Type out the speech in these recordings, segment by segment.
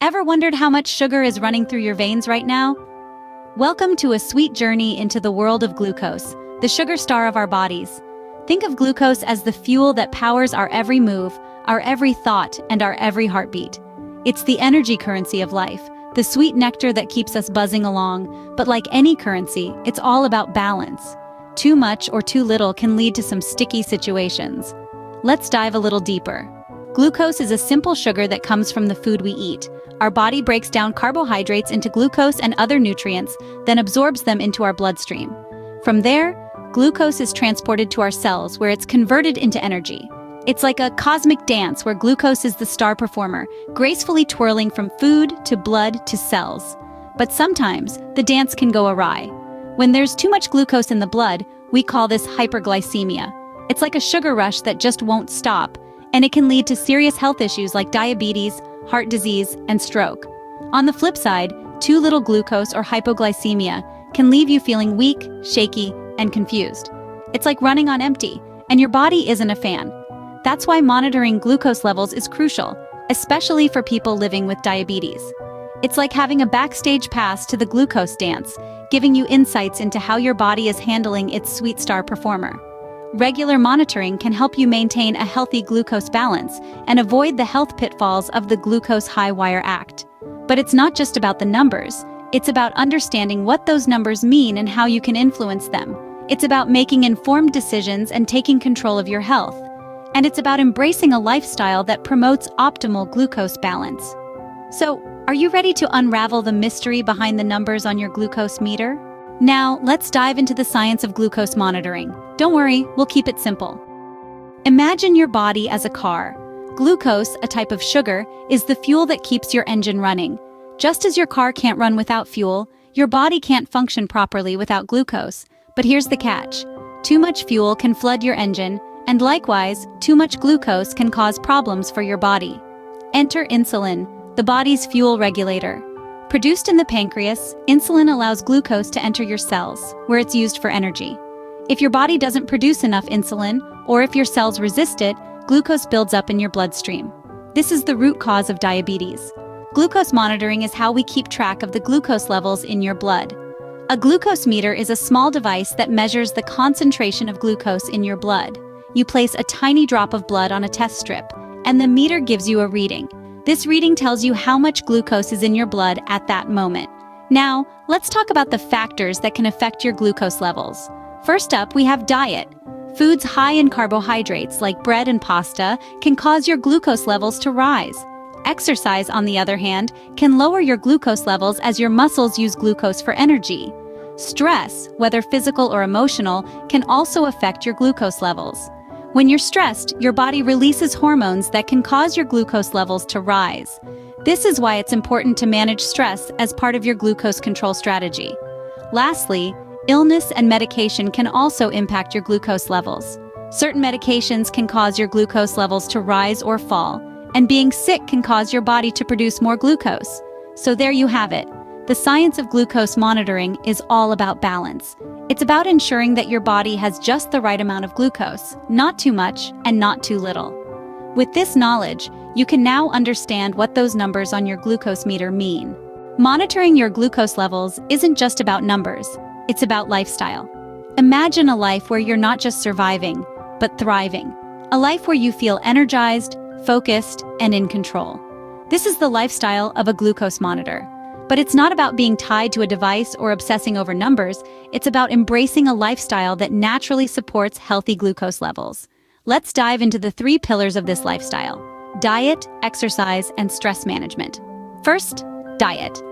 Ever wondered how much sugar is running through your veins right now? Welcome to a sweet journey into the world of glucose, the sugar star of our bodies. Think of glucose as the fuel that powers our every move, our every thought, and our every heartbeat. It's the energy currency of life, the sweet nectar that keeps us buzzing along, but like any currency, it's all about balance. Too much or too little can lead to some sticky situations. Let's dive a little deeper. Glucose is a simple sugar that comes from the food we eat. Our body breaks down carbohydrates into glucose and other nutrients, then absorbs them into our bloodstream. From there, glucose is transported to our cells where it's converted into energy. It's like a cosmic dance where glucose is the star performer, gracefully twirling from food to blood to cells. But sometimes, the dance can go awry. When there's too much glucose in the blood, we call this hyperglycemia. It's like a sugar rush that just won't stop, and it can lead to serious health issues like diabetes, heart disease, and stroke. On the flip side, too little glucose or hypoglycemia can leave you feeling weak, shaky, and confused. It's like running on empty, and your body isn't a fan. That's why monitoring glucose levels is crucial, especially for people living with diabetes. It's like having a backstage pass to the glucose dance, giving you insights into how your body is handling its sweet star performer. Regular monitoring can help you maintain a healthy glucose balance and avoid the health pitfalls of the glucose high wire act. But it's not just about the numbers, it's about understanding what those numbers mean and how you can influence them. It's about making informed decisions and taking control of your health. And it's about embracing a lifestyle that promotes optimal glucose balance. So, are you ready to unravel the mystery behind the numbers on your glucose meter? Now, let's dive into the science of glucose monitoring. Don't worry, we'll keep it simple. Imagine your body as a car. Glucose, a type of sugar, is the fuel that keeps your engine running. Just as your car can't run without fuel, your body can't function properly without glucose. But here's the catch. Too much fuel can flood your engine, and likewise, too much glucose can cause problems for your body. Enter insulin, the body's fuel regulator. Produced in the pancreas, insulin allows glucose to enter your cells, where it's used for energy. If your body doesn't produce enough insulin, or if your cells resist it, glucose builds up in your bloodstream. This is the root cause of diabetes. Glucose monitoring is how we keep track of the glucose levels in your blood. A glucose meter is a small device that measures the concentration of glucose in your blood. You place a tiny drop of blood on a test strip, and the meter gives you a reading. This reading tells you how much glucose is in your blood at that moment. Now, let's talk about the factors that can affect your glucose levels. First up, we have diet. Foods high in carbohydrates, like bread and pasta, can cause your glucose levels to rise. Exercise, on the other hand, can lower your glucose levels as your muscles use glucose for energy. Stress, whether physical or emotional, can also affect your glucose levels. When you're stressed, your body releases hormones that can cause your glucose levels to rise. This is why it's important to manage stress as part of your glucose control strategy. Lastly, illness and medication can also impact your glucose levels. Certain medications can cause your glucose levels to rise or fall, and being sick can cause your body to produce more glucose. So there you have it. The science of glucose monitoring is all about balance. It's about ensuring that your body has just the right amount of glucose, not too much and not too little. With this knowledge, you can now understand what those numbers on your glucose meter mean. Monitoring your glucose levels isn't just about numbers, it's about lifestyle. Imagine a life where you're not just surviving, but thriving. A life where you feel energized, focused, and in control. This is the lifestyle of a glucose monitor. But it's not about being tied to a device or obsessing over numbers, it's about embracing a lifestyle that naturally supports healthy glucose levels. Let's dive into the 3 pillars of this lifestyle: diet, exercise, and stress management. First, diet.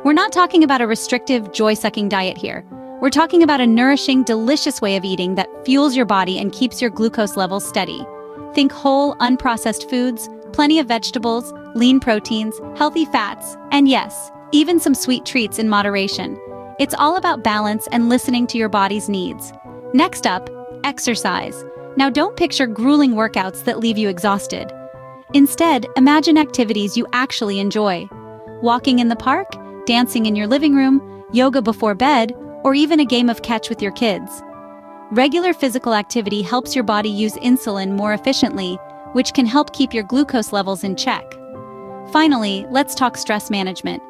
We're not talking about a restrictive, joy-sucking diet here. We're talking about a nourishing, delicious way of eating that fuels your body and keeps your glucose levels steady. Think whole, unprocessed foods, plenty of vegetables, lean proteins, healthy fats, and yes, even some sweet treats in moderation. It's all about balance and listening to your body's needs. Next up, exercise. Now don't picture grueling workouts that leave you exhausted. Instead, imagine activities you actually enjoy. Walking in the park, dancing in your living room, yoga before bed, or even a game of catch with your kids. Regular physical activity helps your body use insulin more efficiently, which can help keep your glucose levels in check. Finally, let's talk stress management.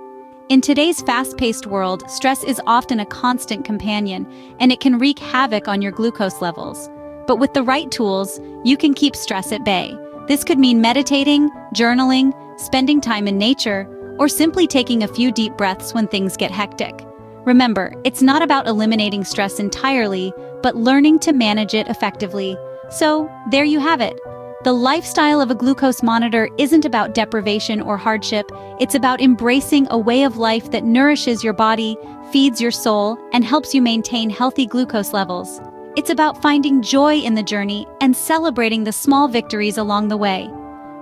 In today's fast-paced world, stress is often a constant companion, and it can wreak havoc on your glucose levels. But with the right tools, you can keep stress at bay. This could mean meditating, journaling, spending time in nature, or simply taking a few deep breaths when things get hectic. Remember, it's not about eliminating stress entirely, but learning to manage it effectively. So, there you have it. The lifestyle of a glucose monitor isn't about deprivation or hardship, it's about embracing a way of life that nourishes your body, feeds your soul, and helps you maintain healthy glucose levels. It's about finding joy in the journey and celebrating the small victories along the way.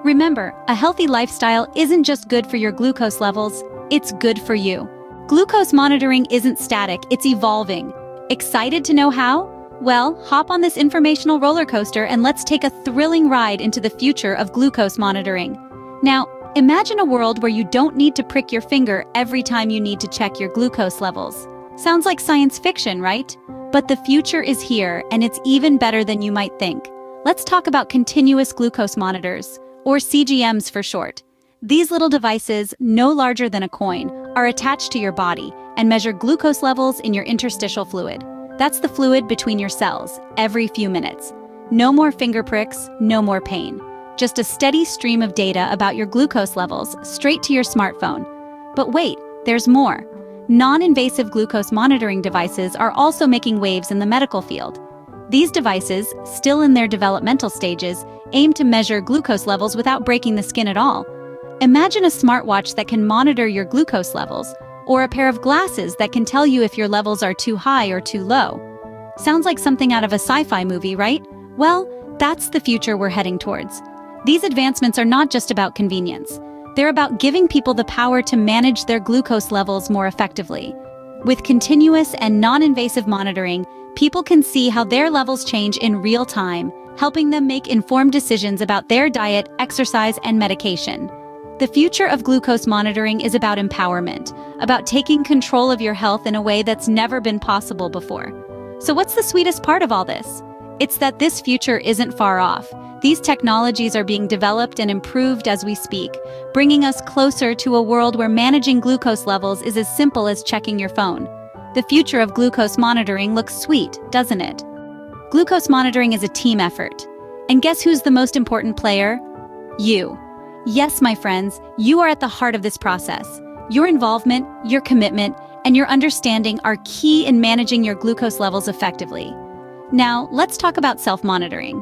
Remember, a healthy lifestyle isn't just good for your glucose levels, it's good for you. Glucose monitoring isn't static, it's evolving. Excited to know how? Well, hop on this informational roller coaster and let's take a thrilling ride into the future of glucose monitoring. Now, imagine a world where you don't need to prick your finger every time you need to check your glucose levels. Sounds like science fiction, right? But the future is here, and it's even better than you might think. Let's talk about continuous glucose monitors, or CGMs for short. These little devices, no larger than a coin, are attached to your body and measure glucose levels in your interstitial fluid. That's the fluid between your cells, every few minutes. No more finger pricks, no more pain. Just a steady stream of data about your glucose levels straight to your smartphone. But wait, there's more. Non-invasive glucose monitoring devices are also making waves in the medical field. These devices, still in their developmental stages, aim to measure glucose levels without breaking the skin at all. Imagine a smartwatch that can monitor your glucose levels, or a pair of glasses that can tell you if your levels are too high or too low. Sounds like something out of a sci-fi movie, right? Well, that's the future we're heading towards. These advancements are not just about convenience. They're about giving people the power to manage their glucose levels more effectively. With continuous and non-invasive monitoring, people can see how their levels change in real time, helping them make informed decisions about their diet, exercise, and medication. The future of glucose monitoring is about empowerment, about taking control of your health in a way that's never been possible before. So what's the sweetest part of all this? It's that this future isn't far off. These technologies are being developed and improved as we speak, bringing us closer to a world where managing glucose levels is as simple as checking your phone. The future of glucose monitoring looks sweet, doesn't it? Glucose monitoring is a team effort. And guess who's the most important player? You. Yes, my friends, you are at the heart of this process. Your involvement, your commitment, and your understanding are key in managing your glucose levels effectively. Now, let's talk about self-monitoring.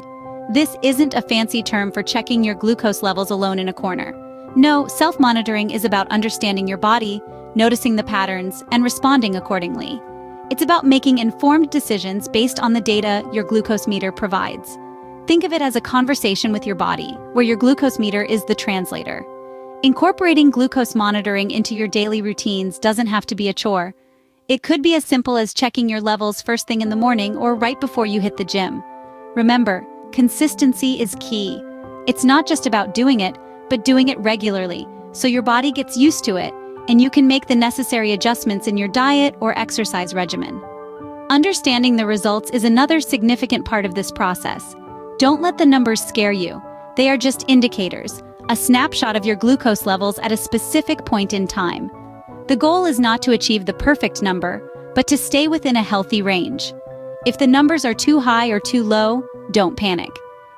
This isn't a fancy term for checking your glucose levels alone in a corner. No, self-monitoring is about understanding your body, noticing the patterns, and responding accordingly. It's about making informed decisions based on the data your glucose meter provides. Think of it as a conversation with your body, where your glucose meter is the translator. Incorporating glucose monitoring into your daily routines doesn't have to be a chore. It could be as simple as checking your levels first thing in the morning or right before you hit the gym. Remember, consistency is key. It's not just about doing it, but doing it regularly, so your body gets used to it, and you can make the necessary adjustments in your diet or exercise regimen. Understanding the results is another significant part of this process. Don't let the numbers scare you. They are just indicators, a snapshot of your glucose levels at a specific point in time. The goal is not to achieve the perfect number, but to stay within a healthy range. If the numbers are too high or too low, don't panic.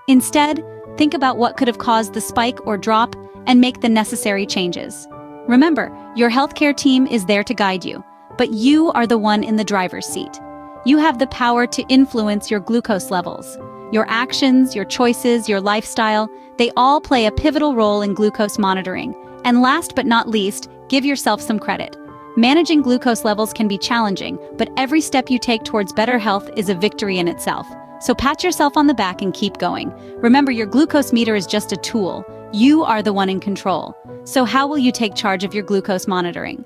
Instead, think about what could have caused the spike or drop and make the necessary changes. Remember, your healthcare team is there to guide you, but you are the one in the driver's seat. You have the power to influence your glucose levels. Your actions, your choices, your lifestyle, they all play a pivotal role in glucose monitoring. And last but not least, give yourself some credit. Managing glucose levels can be challenging, but every step you take towards better health is a victory in itself. So pat yourself on the back and keep going. Remember, your glucose meter is just a tool. You are the one in control. So how will you take charge of your glucose monitoring?